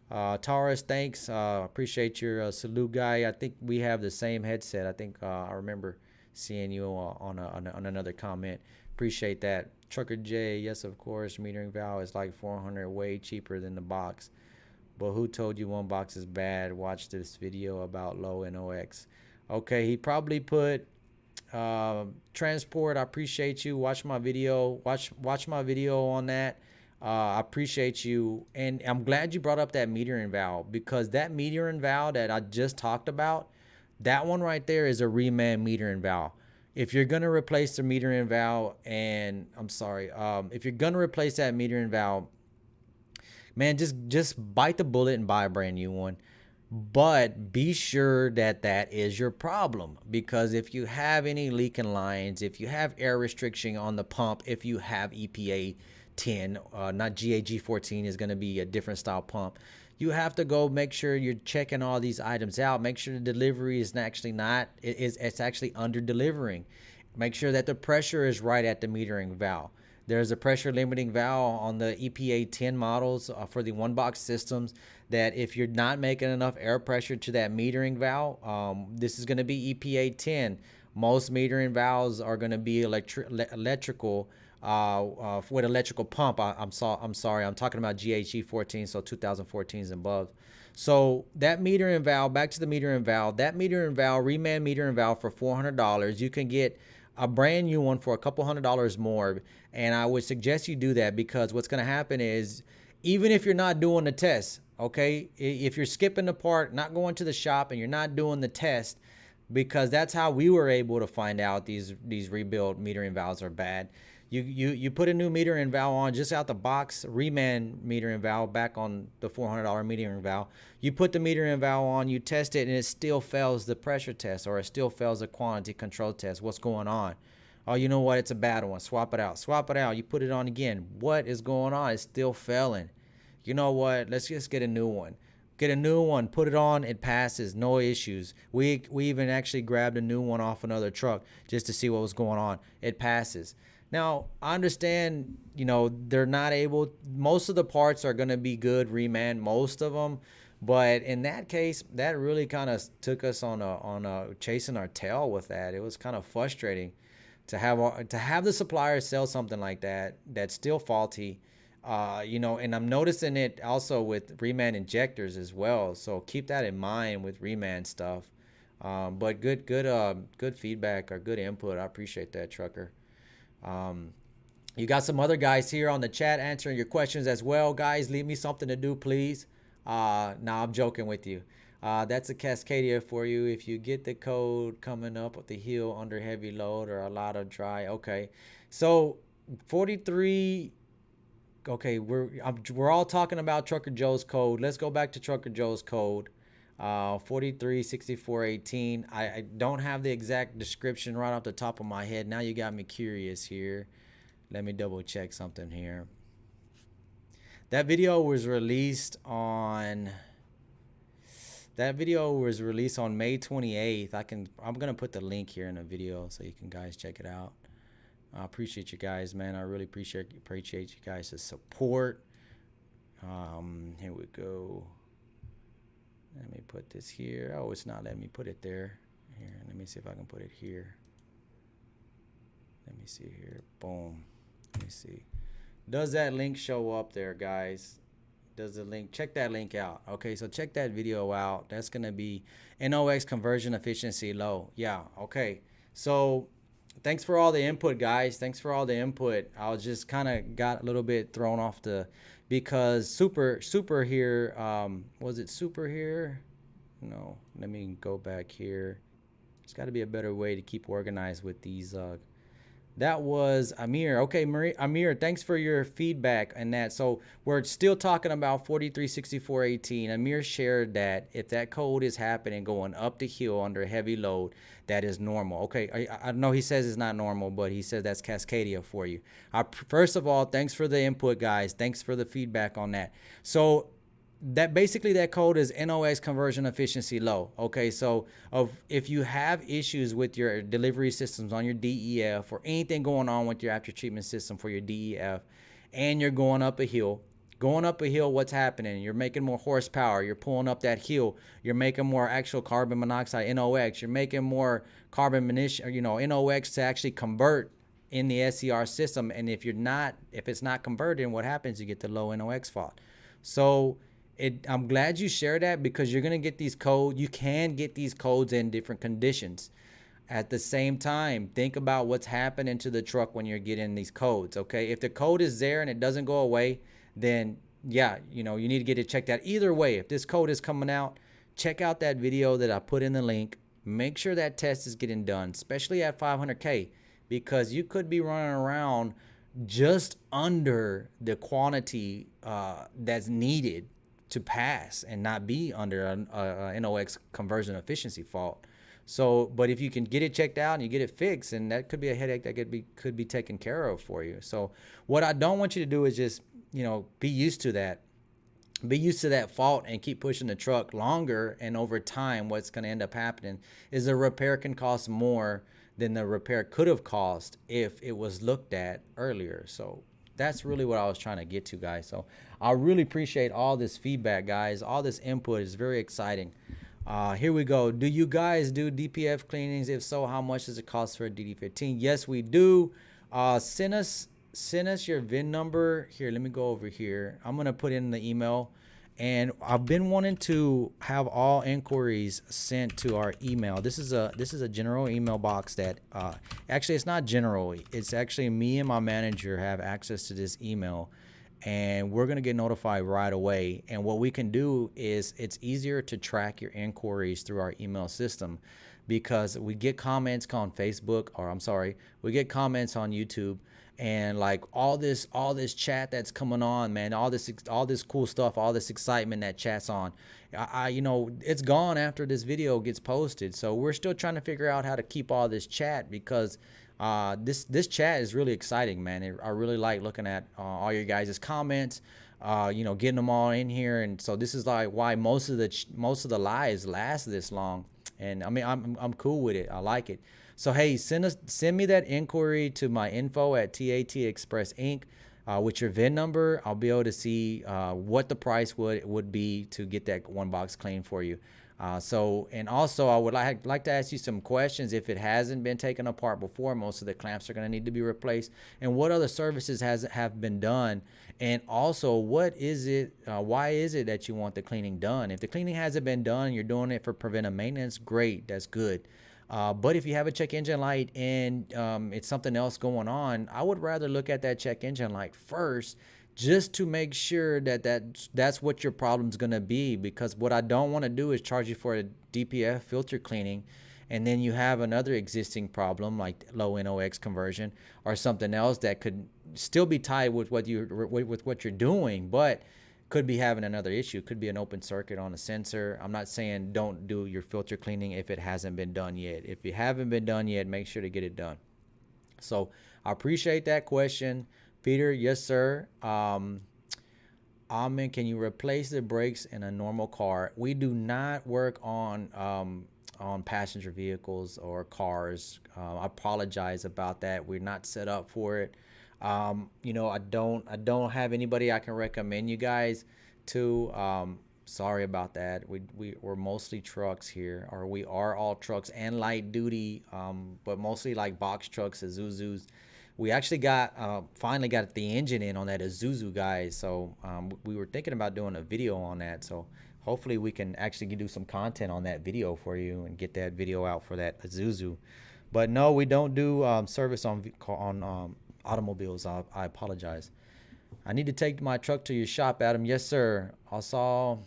Taurus, thanks. Appreciate your salute, guy. I think we have the same headset. I think I remember seeing you on another comment. Appreciate that. Trucker J, yes, of course. Metering valve is like 400, way cheaper than the box. But who told you one box is bad? Watch this video about low NOx. Okay, he probably put transport. I appreciate you. Watch my video. Watch my video on that. I appreciate you, and I'm glad you brought up that metering valve, because that metering valve that I just talked about, that one right there is a reman metering valve. If you're gonna replace the metering valve, and I'm sorry, if you're gonna replace that metering valve, man, just bite the bullet and buy a brand new one. But be sure that that is your problem, because if you have any leaking lines, if you have air restriction on the pump, if you have EPA 10, not GAG 14 is going to be a different style pump. You have to go make sure you're checking all these items out. Make sure the delivery is actually not, it's actually under delivering. Make sure that the pressure is right at the metering valve. There's a pressure limiting valve on the EPA 10 models for the one box systems, that if you're not making enough air pressure to that metering valve, this is going to be EPA 10. Most metering valves are going to be electrical, with electrical pump. I'm sorry, I'm talking about GHE 14, so 2014s and above. So that metering valve, back to the metering valve, that metering valve, reman metering valve for $400, you can get a brand new one for a couple $100 more. And I would suggest you do that, because what's going to happen is, even if you're not doing the test, okay, if you're skipping the part, not going to the shop, and you're not doing the test, because that's how we were able to find out these rebuild metering valves are bad. You put a new metering valve on just out the box, reman metering valve back on the $400 metering valve. You put the metering valve on, you test it, and it still fails the pressure test, or it still fails the quantity control test. What's going on? Oh, you know what? It's a bad one. Swap it out. Swap it out. You put it on again. What is going on? It's still failing. You know what? Let's just get a new one. Get a new one, put it on, it passes, no issues. We even actually grabbed a new one off another truck just to see what was going on. It passes. Now, I understand, they're not able, most of the parts are going to be good reman, most of them. But in that case, that really kind of took us on a chasing our tail with that. It was kind of frustrating to have the supplier sell something like that that's still faulty. And I'm noticing it also with reman injectors as well. So keep that in mind with reman stuff. But good feedback, or good input. I appreciate that, trucker. You got some other guys here on the chat answering your questions as well. Guys, leave me something to do, please. Nah, I'm joking with you. That's a Cascadia for you. If you get the code coming up with the hill under heavy load or a lot of dry. Okay, so 43. Okay, we're all talking about Trucker Joe's code. Let's go back to Trucker Joe's code. 436418. I don't have the exact description right off the top of my head. Now you got me curious here. Let me double check something here. That video was released on May 28th. I'm gonna put the link here in the video so you can guys check it out. I appreciate you guys, man. I really appreciate you guys' support. Here we go. Let me put this here. Oh, it's not letting me put it there. Here, let me see if I can put it here. Let me see here. Boom. Let me see. Does that link show up there, guys? Does the link? Check that link out. Okay, so check that video out. That's going to be NOx conversion efficiency low. Yeah, okay. So thanks for all the input, guys. Thanks for all the input. I was just kind of got a little bit thrown off the because super here, was it super here? No, let me go back here. There's got to be a better way to keep organized with these. That was Amir. Okay, Marie, Amir, thanks for your feedback and that. So we're still talking about 436418. Amir shared that if that code is happening going up the hill under a heavy load, that is normal. Okay, I know he says it's not normal, but he says that's Cascadia for you. First of all, thanks for the input, guys. Thanks for the feedback on that. So that basically that code is NOx conversion efficiency low. Okay, so if you have issues with your delivery systems on your DEF or anything going on with your after treatment system for your DEF, and you're going up a hill, what's happening? You're making more horsepower. You're pulling up that hill. You're making more actual carbon monoxide NOx. You're making more carbon NOx to actually convert in the SCR system. And if it's not converting, what happens? You get the low NOx fault. So I'm glad you shared that, because you're gonna get these codes. You can get these codes in different conditions. At the same time, think about what's happening to the truck when you're getting these codes. Okay, if the code is there and it doesn't go away, then yeah, you need to get it checked out. Either way, if this code is coming out, check out that video that I put in the link. Make sure that test is getting done, especially at 500K, because you could be running around just under the quantity that's needed to pass and not be under a NOx conversion efficiency fault. So, but if you can get it checked out and you get it fixed, and that could be a headache that could be taken care of for you. So what I don't want you to do is just, be used to that. Be used to that fault and keep pushing the truck longer. And over time, what's going to end up happening is the repair can cost more than the repair could have cost if it was looked at earlier. So that's really what I was trying to get to, guys. So I really appreciate all this feedback, guys. All this input is very exciting. Here we go. Do you guys do DPF cleanings? If so, how much does it cost for a DD15? Yes, we do. Send us your VIN number. Here, let me go over here. I'm gonna put in the email, and I've been wanting to have all inquiries sent to our email. This is a general email box that actually it's not general. It's actually me and my manager have access to this email, and we're gonna get notified right away. And what we can do is it's easier to track your inquiries through our email system, because we get comments on Facebook, or I'm sorry, we get comments on YouTube, and like all this chat that's coming on, man, all this cool stuff, all this excitement that chat's on, it's gone after this video gets posted. So we're still trying to figure out how to keep all this chat, because this chat is really exciting, man. I really like looking at all your guys' comments, getting them all in here. And so this is like why most of the lives last this long. And I mean, I'm cool with it. I like it. So hey, send me that inquiry to my info at TAT Express Inc. With your VIN number. I'll be able to see what the price would be to get that one box clean for you. And also I would like to ask you some questions. If it hasn't been taken apart before, most of the clamps are going to need to be replaced. And what other services have been done? And also, what is it? Why is it that you want the cleaning done? If the cleaning hasn't been done, you're doing it for preventive maintenance. Great, that's good. But if you have a check engine light and it's something else going on, I would rather look at that check engine light first, just to make sure that's what your problem's gonna be. Because what I don't want to do is charge you for a DPF filter cleaning, and then you have another existing problem like low NOx conversion or something else that could still be tied with what you're doing, but could be having another issue. Could be an open circuit on a sensor. I'm not saying don't do your filter cleaning if it hasn't been done yet. If it haven't been done yet, make sure to get it done. So I appreciate that question, Peter. Yes, sir. Amen. Can you replace the brakes in a normal car? We do not work on passenger vehicles or cars. I apologize about that. We're not set up for it. I don't have anybody I can recommend you guys to. Sorry about that. We're mostly trucks here, or we are all trucks and light duty, but mostly like box trucks, Isuzus. We actually finally got the engine in on that Isuzu, guys. So we were thinking about doing a video on that. So hopefully we can actually do some content on that video for you and get that video out for that Isuzu. But no, we don't do service on automobiles. I apologize. I need to take my truck to your shop, Adam. Yes, sir. I saw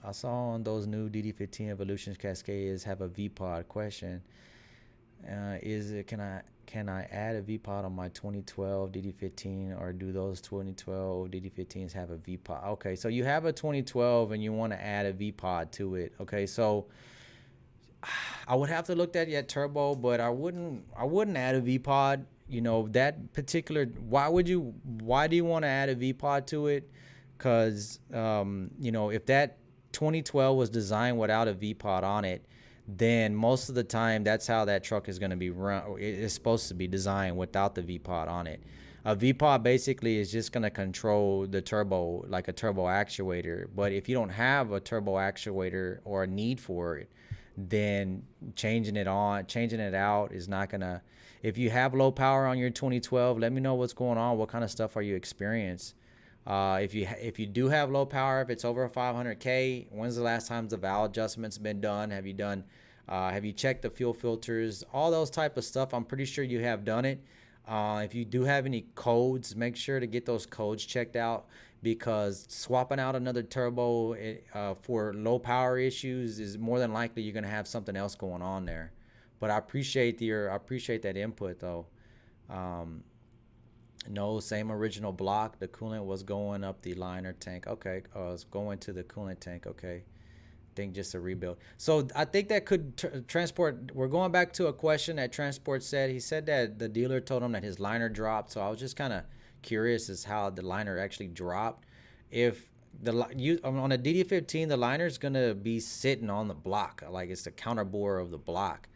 on those new DD15 Evolutions Cascades have a V pod question. Is it can I add a V pod on my 2012 DD15, or do those 2012 DD15s have a V pod? Okay, so you have a 2012 and you want to add a V pod to it. Okay, so I would have to look at that turbo, but I wouldn't add a V pod. You know, that particular, why do you want to add a V pod to it? Because you know, if that 2012 was designed without a V pod on it, then most of the time that's how that truck is going to be run. It's supposed to be designed without the V pod on it. A V pod basically is just going to control the turbo like a turbo actuator. But if you don't have a turbo actuator or a need for it, then changing it out is not gonna. If you have low power on your 2012, let me know what's going on. What kind of stuff are you experiencing? If you do have low power, if it's over 500K, when's the last time the valve adjustments been done? Have you checked the fuel filters? All those type of stuff. I'm pretty sure you have done it. If you do have any codes, make sure to get those codes checked out, because swapping out another turbo for low power issues is more than likely you're gonna have something else going on there. But I appreciate that input though. Um, no, same original block. The coolant was going up the liner tank. Okay, it's going to the coolant tank. Okay, think just a rebuild. So I think that could transport. We're going back to a question that transport said. He said that the dealer told him that his liner dropped. So I was just kind of curious as how the liner actually dropped. If you on a DD15, the liner is gonna be sitting on the block, like it's the counterbore of the block.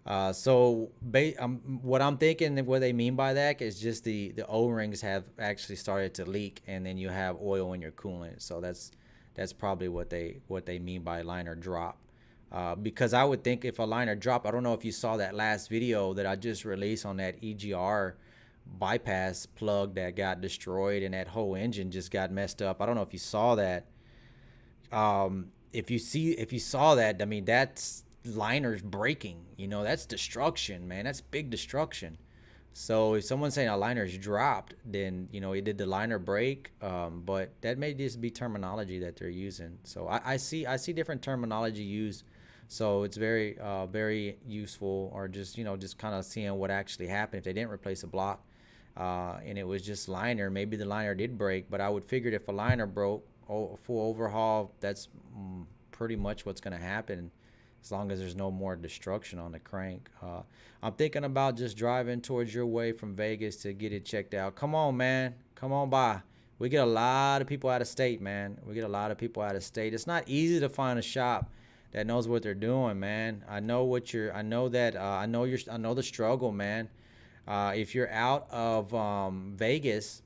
What I'm thinking, what they mean by that is just the O-rings have actually started to leak, and then you have oil in your coolant. So that's probably what they mean by liner drop. Because I would think if a liner drop, I don't know if you saw that last video that I just released on that EGR bypass plug that got destroyed and that whole engine just got messed up. I don't know if you saw that. If you saw that, I mean, that's liners breaking. You know, that's destruction, man. That's big destruction. So if someone's saying a liner's dropped, then you know it did the liner break. But that may just be terminology that they're using. So I see different terminology used. So it's very useful, or just kind of seeing what actually happened if they didn't replace a block, and it was just liner. Maybe the liner did break, but I would figure if a liner broke, full overhaul. That's pretty much what's going to happen, as long as there's no more destruction on the crank. I'm thinking about just driving towards your way from Vegas to get it checked out. Come on, man. Come on by. We get a lot of people out of state, man. We get a lot of people out of state. It's not easy to find a shop that knows what they're doing, man. I know the struggle, man. If you're out of Vegas,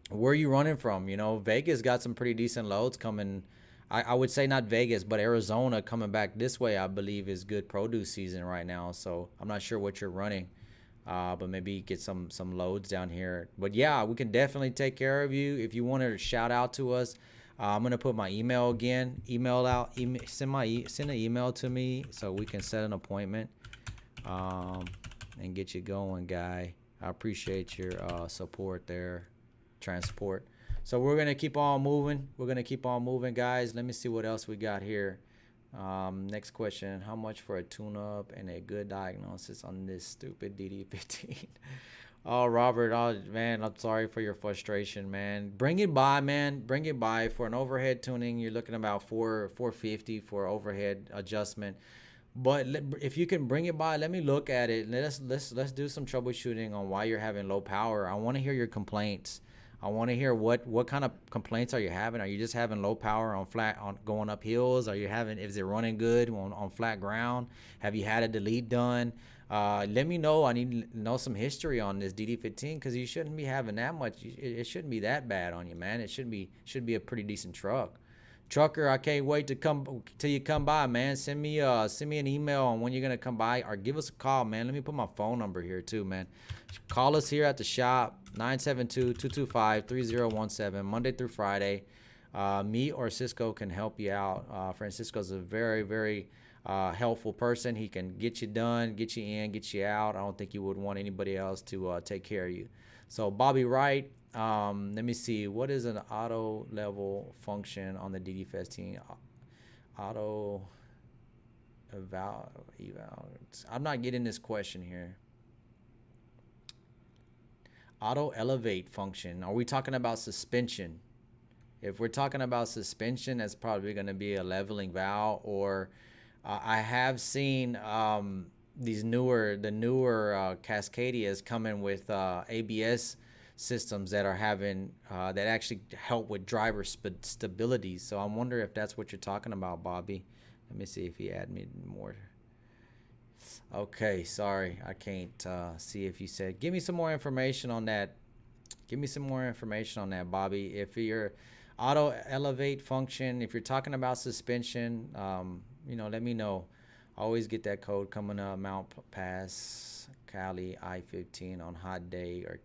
where are you running from? You know, Vegas got some pretty decent loads coming. I would say not Vegas, but Arizona coming back this way, I believe, is good produce season right now. So I'm not sure what you're running, but maybe get some loads down here. But yeah, we can definitely take care of you. If you want to shout out to us, I'm gonna put my email again. Send an email to me so we can set an appointment, and get you going, guy. I appreciate your support there, transport. So we're gonna keep on moving. Guys. Let me see what else we got here. Next question: how much for a tune-up and a good diagnosis on this stupid DD15? Oh, Robert, oh man, I'm sorry for your frustration, man. Bring it by, man. Bring it by. For an overhead tuning, you're looking about 450 for overhead adjustment. But if you can bring it by, let me look at it. Let's do some troubleshooting on why you're having low power. I want to hear your complaints. I want to hear what kind of complaints are you having? Are you just having low power on going up hills? Is it running good on flat ground? Have you had a delete done? Let me know. I need to know some history on this DD15, because you shouldn't be having that much. It shouldn't be that bad on you, man. It should be a pretty decent truck. Trucker, I can't wait to come till you come by, man. Send me an email on when you're gonna come by, or give us a call, man. Let me put my phone number here too, man. Call us here at the shop, 972-225-3017, Monday through Friday. Me or Cisco can help you out. Francisco's a very, very helpful person. He can get you done, get you in, get you out. I don't think you would want anybody else to take care of you. So Bobby Wright, let me see. What is an auto level function on the DD15? Auto eval. I'm not getting this question here. Auto elevate function. Are we talking about suspension? If we're talking about suspension, that's probably going to be a leveling valve. Or I have seen the newer Cascadias coming with ABS systems that are having that actually help with driver stability. So I wonder if that's what you're talking about, Bobby. Let me see if he add me more. Okay, sorry, I can't see if you said. Give me some more information on that. Give me some more information on that, Bobby. If your auto elevate function, if you're talking about suspension, let me know. I always get that code coming up. Mount Pass, Cali, I-15 on hot day. Or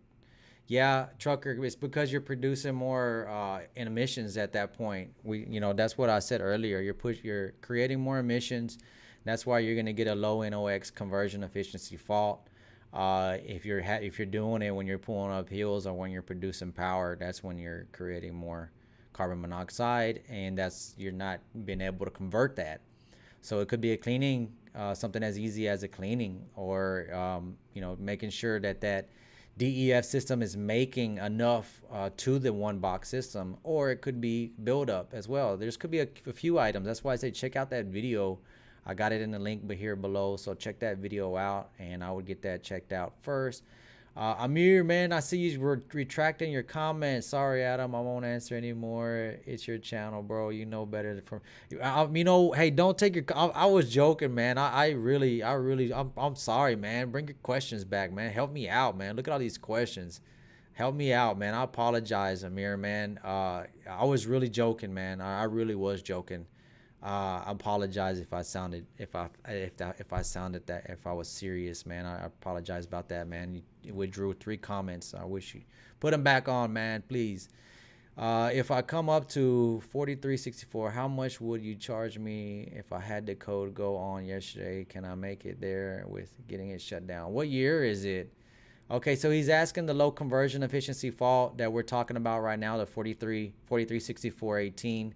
yeah, trucker, it's because you're producing more emissions at that point. That's what I said earlier. You're creating more emissions. That's why you're gonna get a low NOx conversion efficiency fault. If you're doing it when you're pulling up hills or when you're producing power, that's when you're creating more carbon monoxide, and you're not being able to convert that. So it could be a cleaning, something as easy as a cleaning, or making sure that DEF system is making enough to the one box system, or it could be buildup as well. There's could be a few items. That's why I say check out that video. I got it in the link here below, so check that video out, and I would get that checked out first. Amir, man, I see you were retracting your comments. Sorry, Adam, I won't answer anymore. It's your channel, bro. You know better from. Hey, don't take your. I was joking, man. I'm sorry, man. Bring your questions back, man. Help me out, man. Look at all these questions. Help me out, man. I apologize, Amir, man. I was really joking, man. I really was joking. I apologize if I was serious, man. I apologize about that, man. You withdrew 3 comments. I wish you put them back on, man, please. If I come up to 4364, how much would you charge me if I had the code go on yesterday? Can I make it there with getting it shut down? What year is it? Okay, so he's asking the low conversion efficiency fault that we're talking about right now, the 436418.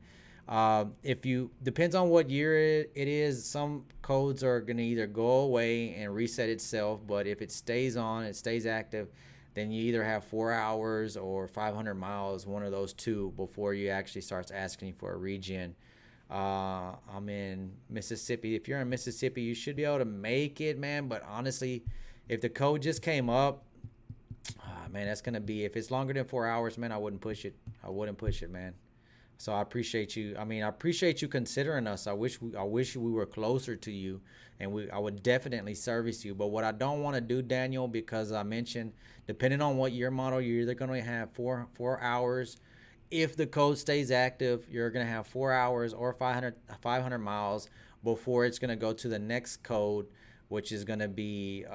If you depends on what year it is, some codes are going to either go away and reset itself, but if it stays on, it stays active, then you either have 4 hours or 500 miles, one of those two, before you actually starts asking for a regen. I'm in Mississippi. If you're in Mississippi, you should be able to make it, man. But honestly, if the code just came up, man, that's going to be, if it's longer than 4 hours, man, I wouldn't push it. Man. So I appreciate you. I appreciate you considering us. I wish we were closer to you, and I would definitely service you. But what I don't want to do, Daniel, because I mentioned, depending on what year model, you're either going to have 4 hours. If the code stays active, you're going to have 4 hours or 500 miles before it's going to go to the next code, which is going to be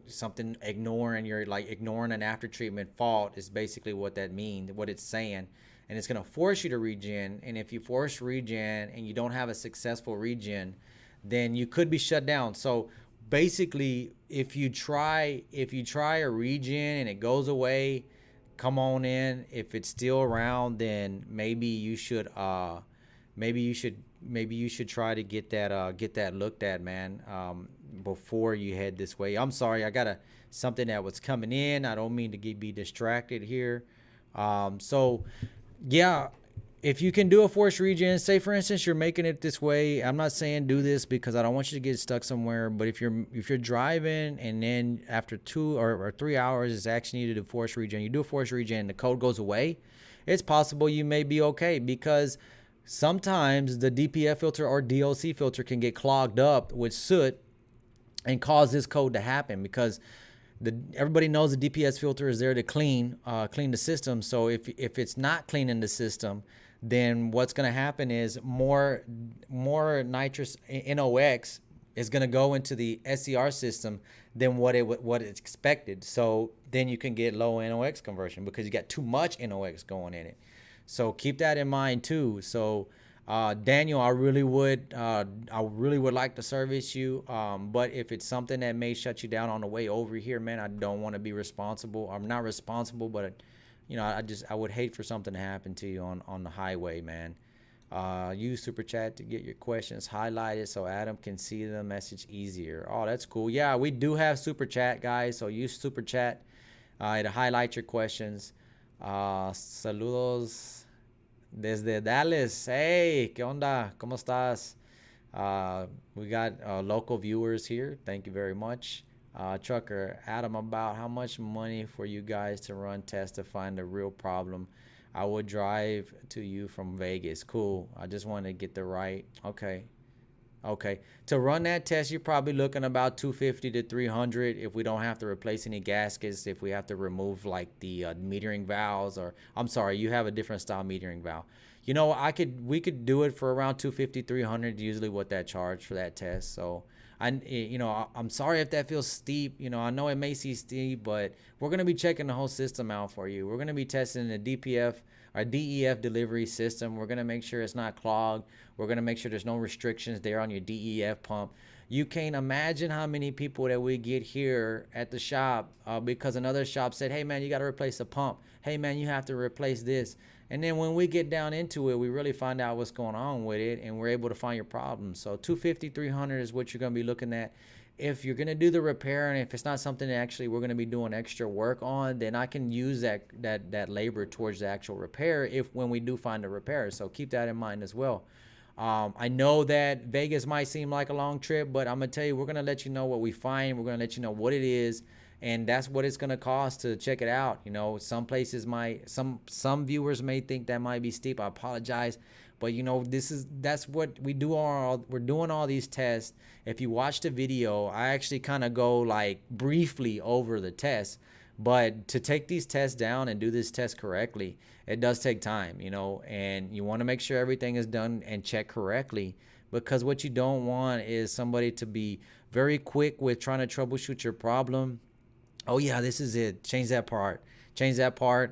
something ignoring an after treatment fault is basically what that means, what it's saying. And it's going to force you to regen. And if you force regen and you don't have a successful regen, then you could be shut down. So basically, if you try a regen and it goes away, come on in. If it's still around, then maybe you should try to get that looked at, man, before you head this way. I'm sorry, I got something that was coming in. I don't mean to be distracted here. So yeah, if you can do a forced regen, say for instance you're making it this way. I'm not saying do this because I don't want you to get stuck somewhere. But if you're driving and then after 2 or 3 hours it's asking you to do forced regen, you do a forced regen, the code goes away, it's possible you may be okay, because sometimes the DPF filter or DLC filter can get clogged up with soot and cause this code to happen, because everybody knows the DPS filter is there to clean the system. So if it's not cleaning the system, then what's going to happen is more nitrous NOx is going to go into the SCR system than what it's expected. So then you can get low NOx conversion because you got too much NOx going in it. So keep that in mind too. So Daniel, I really would like to service you. But if it's something that may shut you down on the way over here, man, I don't want to be responsible. I'm not responsible, but I would hate for something to happen to you on the highway, man. Use super chat to get your questions highlighted so Adam can see the message easier. Oh, that's cool. Yeah, we do have super chat, guys. So use super chat to highlight your questions. Saludos desde Dallas. Hey, ¿qué onda? ¿Cómo estás? We got local viewers here. Thank you very much. Trucker, Adam, about how much money for you guys to run tests to find the real problem? I would drive to you from Vegas. Cool. I just want to get the right. Okay. Okay. To run that test, you're probably looking about 250 to 300 if we don't have to replace any gaskets, if we have to remove like the metering valves, or I'm sorry, you have a different style metering valve. We could do it for around 250, 300, usually what that charge for that test. So I'm sorry if that feels steep. I know it may seem steep, but we're going to be checking the whole system out for you. We're going to be testing the DPF our DEF delivery system. We're going to make sure it's not clogged. We're going to make sure there's no restrictions there on your DEF pump. You can't imagine how many people that we get here at the shop because another shop said, hey, man, you got to replace the pump. Hey, man, you have to replace this. And then when we get down into it, we really find out what's going on with it, and we're able to find your problem. So 250, 300 is what you're going to be looking at. If you're going to do the repair, and if it's not something that actually we're going to be doing extra work on, then I can use that labor towards the actual repair when we do find a repair. So keep that in mind as well. I know that Vegas might seem like a long trip, but I'm going to tell you, we're going to let you know what we find. We're going to let you know what it is, and that's what it's going to cost to check it out. Some places some viewers may think that might be steep. I apologize. But that's what we do. We're doing all these tests. If you watch the video, I actually kind of go like briefly over the tests. But to take these tests down and do this test correctly, it does take time, and you want to make sure everything is done and checked correctly, because what you don't want is somebody to be very quick with trying to troubleshoot your problem. Oh yeah, this is it. Change that part,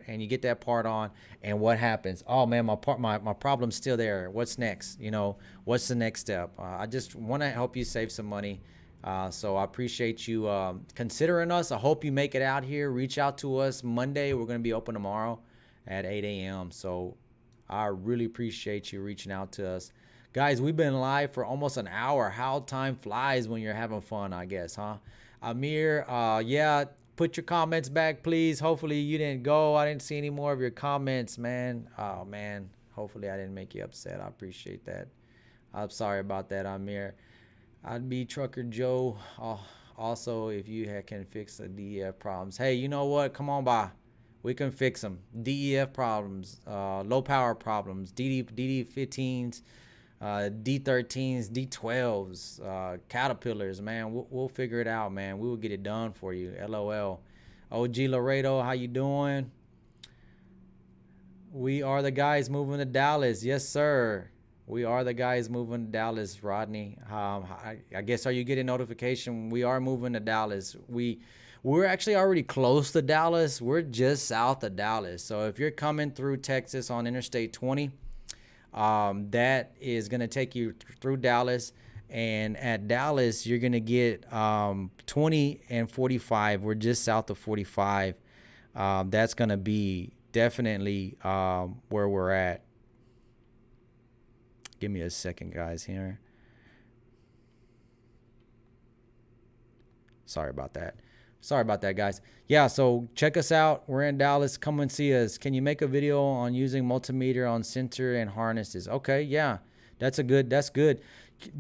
and you get that part on, and what happens? Oh man, my problem's still there. What's next? What's the next step? I just want to help you save some money. So I appreciate you considering us. I hope you make it out here. Reach out to us Monday. We're going to be open tomorrow at 8 a.m. So I really appreciate you reaching out to us. Guys, we've been live for almost an hour. How time flies when you're having fun, I guess, huh? Amir, yeah, put your comments back, please. Hopefully you didn't go. I didn't see any more of your comments, man. Oh, man. Hopefully I didn't make you upset. I appreciate that. I'm sorry about that, Amir. I'd be Trucker Joe. Also, if you can fix the DEF problems. Hey, you know what? Come on by. We can fix them. DEF problems, low power problems, DD15s, D13s, D12s, Caterpillars, man. We'll figure it out, man. We will get it done for you. LOL. OG Laredo, how you doing? We are the guys moving to Dallas. Yes, sir. We are the guys moving to Dallas, Rodney. I guess, are you getting notification? We are moving to Dallas. We're actually already close to Dallas. We're just south of Dallas. So if you're coming through Texas on Interstate 20, that is going to take you through Dallas. And at Dallas, you're going to get 20 and 45. We're just south of 45. That's going to be definitely where we're at. Give me a second, guys, here. Sorry about that, guys. Yeah, so check us out. We're in Dallas. Come and see us. Can you make a video on using multimeter on sensor and harnesses? Okay, yeah, that's good.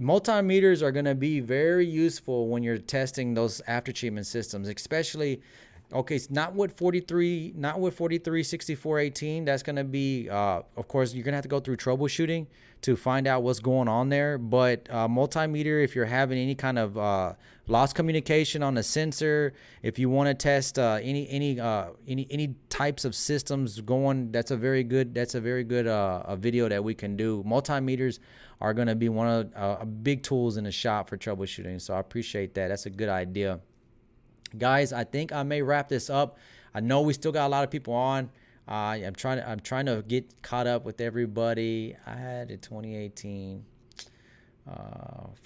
Multimeters are going to be very useful when you're testing those after treatment systems, especially. Okay, so not with 6418. That's going to be, of course, you're going to have to go through troubleshooting to find out what's going on there. But multimeter, if you're having any kind of lost communication on the sensor, if you want to test any types of systems going, that's a very good a video that we can do. Multimeters are going to be one of big tools in the shop for troubleshooting. So I appreciate that. That's a good idea. Guys, I think I may wrap this up. I know we still got a lot of people on. I'm trying to get caught up with everybody. I had a 2018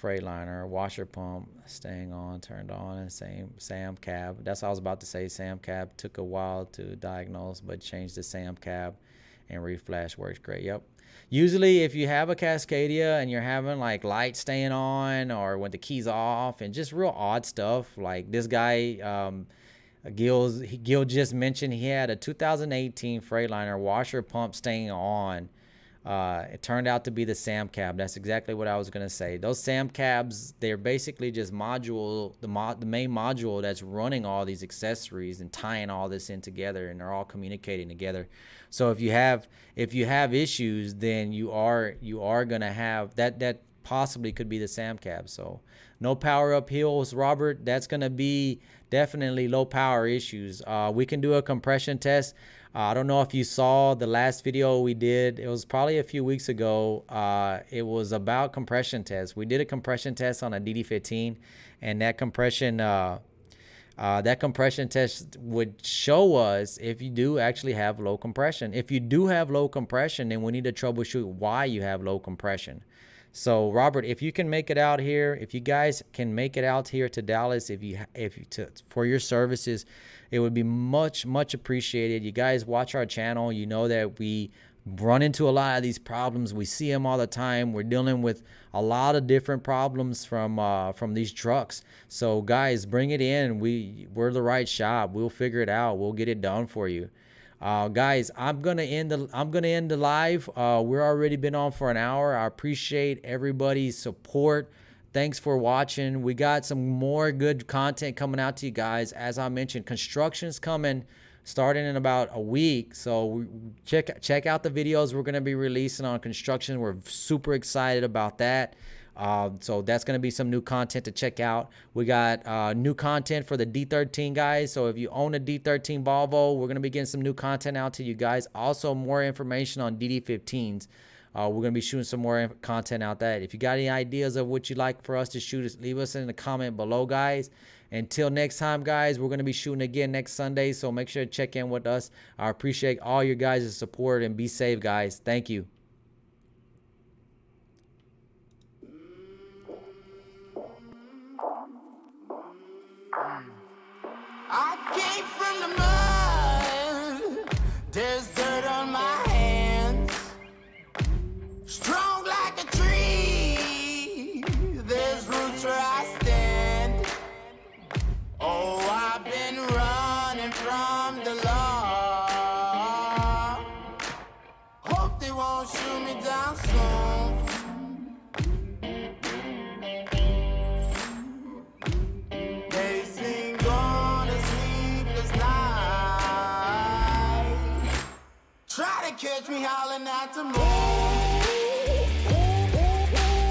Freightliner washer pump staying on, turned on, and same Sam cab. That's what I was about to say. Sam cab took a while to diagnose, but changed to Sam cab, and reflash works great. Yep. Usually, if you have a Cascadia and you're having like light staying on or when the key's off and just real odd stuff, like this guy, Gil just mentioned he had a 2018 Freightliner washer pump staying on. It turned out to be the SAM cab. That's exactly what I was gonna say. Those SAM cabs, they're basically just the main module that's running all these accessories and tying all this in together, and they're all communicating together. So if you have issues, then you are gonna have that possibly could be the SAM cab. So no power up hills, Robert. That's gonna be definitely low power issues. We can do a compression test. I don't know if you saw the last video we did. It was probably a few weeks ago. It was about compression tests. We did a compression test on a DD15, and that compression test would show us if you do actually have low compression. If you do have low compression, then we need to troubleshoot why you have low compression. So Robert, if you can make it out here, if you guys can make it out here to Dallas, for your services, it would be much appreciated. You guys watch our channel, you know that we run into a lot of these problems. We see them all the time. We're dealing with a lot of different problems from these trucks. So guys, bring it in. We're the right shop. We'll figure it out. We'll get it done for you. Guys, I'm gonna end the live. We're already been on for an hour. I appreciate everybody's support. Thanks for watching. We got some more good content coming out to you guys. As I mentioned, construction's coming, starting in about a week. So check out the videos we're gonna be releasing on construction. We're super excited about that. So that's going to be some new content to check out. We got new content for the D13 guys. So if you own a D13 Volvo, we're going to be getting some new content out to you guys. Also, more information on DD15s. We're going to be shooting some more content out that. If you got any ideas of what you'd like for us to shoot, leave us in the comment below, guys. Until next time, guys, we're going to be shooting again next Sunday. So make sure to check in with us. I appreciate all your guys' support, and be safe, guys. Thank you. I came from the mud. There's dirt on my hands. Strong like a tree. There's roots where I stand. Oh, I've been running from the law. Hope they won't shoot me down soon. Try to catch me howling at the moon.